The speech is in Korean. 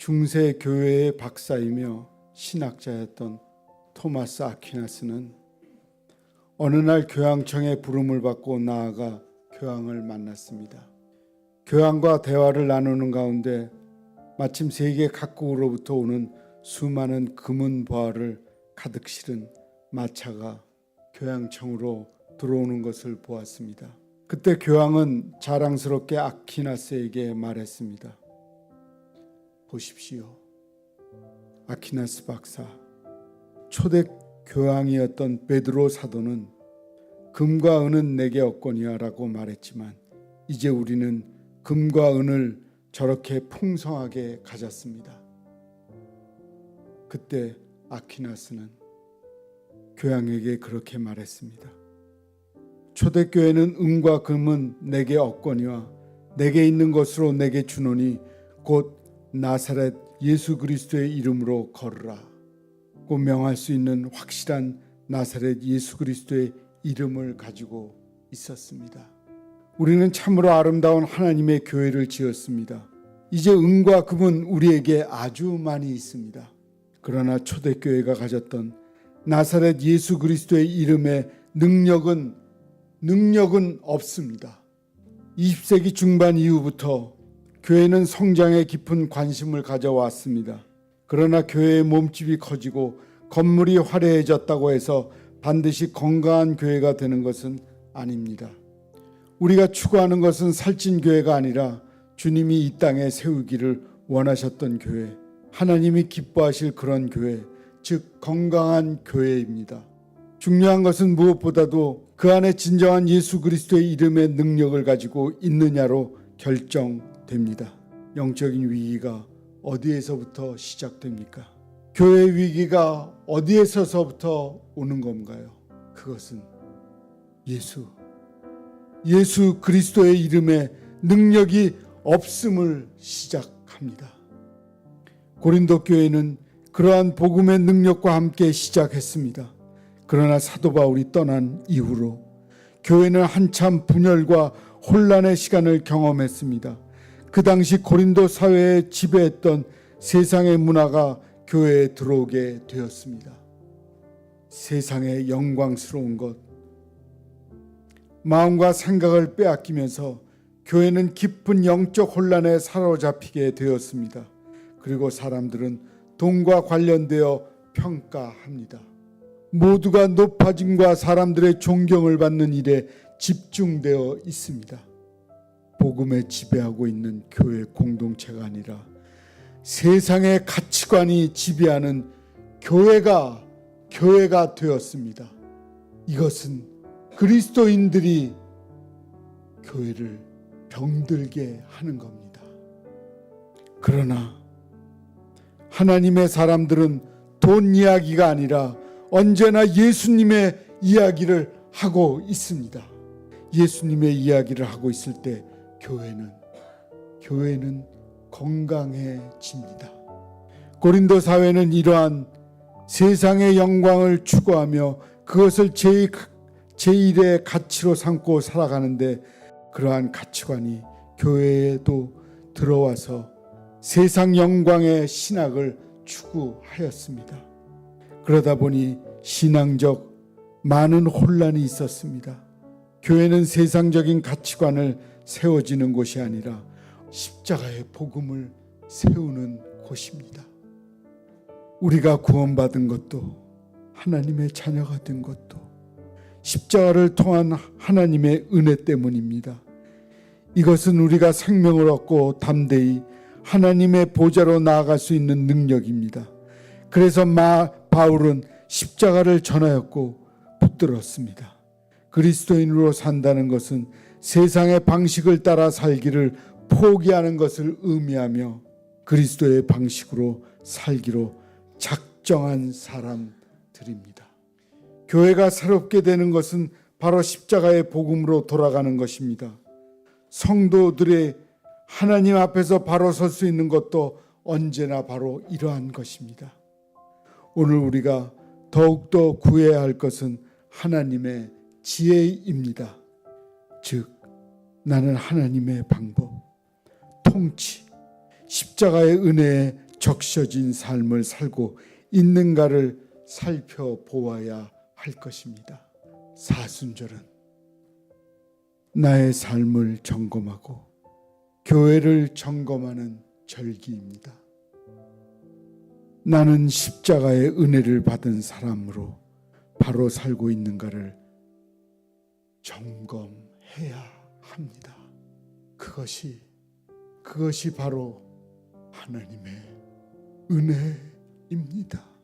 중세 교회의 박사이며 신학자였던 토마스 아퀴나스는 어느 날 교황청의 부름을 받고 나아가 교황을 만났습니다. 교황과 대화를 나누는 가운데 마침 세계 각국으로부터 오는 수많은 금은 보화를 가득 실은 마차가 교황청으로 들어오는 것을 보았습니다. 그때 교황은 자랑스럽게 아퀴나스에게 말했습니다. 보십시오. 아퀴나스 박사, 초대 교황이었던 베드로 사도는 금과 은은 내게 없거니와 라고 말했지만 이제 우리는 금과 은을 저렇게 풍성하게 가졌습니다. 그때 아퀴나스는 교황에게 그렇게 말했습니다. 초대교회는 은과 금은 내게 없거니와 내게 있는 것으로 내게 주노니 곧 나사렛 예수 그리스도의 이름으로 걸으라 고 명할 수 있는 확실한 나사렛 예수 그리스도의 이름을 가지고 있었습니다. 우리는 참으로 아름다운 하나님의 교회를 지었습니다. 이제 은과 금은 우리에게 아주 많이 있습니다. 그러나 초대교회가 가졌던 나사렛 예수 그리스도의 이름의 능력은 없습니다. 20세기 중반 이후부터 교회는 성장에 깊은 관심을 가져왔습니다. 그러나 교회의 몸집이 커지고 건물이 화려해졌다고 해서 반드시 건강한 교회가 되는 것은 아닙니다. 우리가 추구하는 것은 살찐 교회가 아니라 주님이 이 땅에 세우기를 원하셨던 교회, 하나님이 기뻐하실 그런 교회, 즉 건강한 교회입니다. 중요한 것은 무엇보다도 그 안에 진정한 예수 그리스도의 이름의 능력을 가지고 있느냐로 결정됩니다. 영적인 위기가 어디에서부터 시작됩니까? 교회 위기가 어디에서부터 오는 건가요? 그것은 예수 그리스도의 이름에 능력이 없음을 시작합니다. 고린도 교회는 그러한 복음의 능력과 함께 시작했습니다. 그러나 사도 바울이 떠난 이후로 교회는 한참 분열과 혼란의 시간을 경험했습니다. 그 당시 고린도 사회에 지배했던 세상의 문화가 교회에 들어오게 되었습니다. 세상의 영광스러운 것, 마음과 생각을 빼앗기면서 교회는 깊은 영적 혼란에 사로잡히게 되었습니다. 그리고 사람들은 돈과 관련되어 평가합니다. 모두가 높아짐과 사람들의 존경을 받는 일에 집중되어 있습니다. 복음에 지배하고 있는 교회 공동체가 아니라 세상의 가치관이 지배하는 교회가 되었습니다. 이것은 그리스도인들이 교회를 병들게 하는 겁니다. 그러나 하나님의 사람들은 돈 이야기가 아니라 언제나 예수님의 이야기를 하고 있습니다. 예수님의 이야기를 하고 있을 때 교회는 건강해집니다. 고린도 사회는 이러한 세상의 영광을 추구하며 그것을 제1의 가치로 삼고 살아가는데 그러한 가치관이 교회에도 들어와서 세상 영광의 신학을 추구하였습니다. 그러다 보니 신앙적 많은 혼란이 있었습니다. 교회는 세상적인 가치관을 세워지는 곳이 아니라 십자가의 복음을 세우는 곳입니다. 우리가 구원받은 것도 하나님의 자녀가 된 것도 십자가를 통한 하나님의 은혜 때문입니다. 이것은 우리가 생명을 얻고 담대히 하나님의 보좌로 나아갈 수 있는 능력입니다. 그래서 바울은 십자가를 전하였고 붙들었습니다. 그리스도인으로 산다는 것은 세상의 방식을 따라 살기를 포기하는 것을 의미하며 그리스도의 방식으로 살기로 작정한 사람들입니다. 교회가 새롭게 되는 것은 바로 십자가의 복음으로 돌아가는 것입니다. 성도들의 하나님 앞에서 바로 설 수 있는 것도 언제나 바로 이러한 것입니다. 오늘 우리가 더욱더 구해야 할 것은 하나님의 지혜입니다. 즉 나는 하나님의 방법, 통치, 십자가의 은혜에 적셔진 삶을 살고 있는가를 살펴보아야 할 것입니다. 사순절은 나의 삶을 점검하고 교회를 점검하는 절기입니다. 나는 십자가의 은혜를 받은 사람으로 바로 살고 있는가를 점검해야 합니다. 그것이 바로 하나님의 은혜입니다.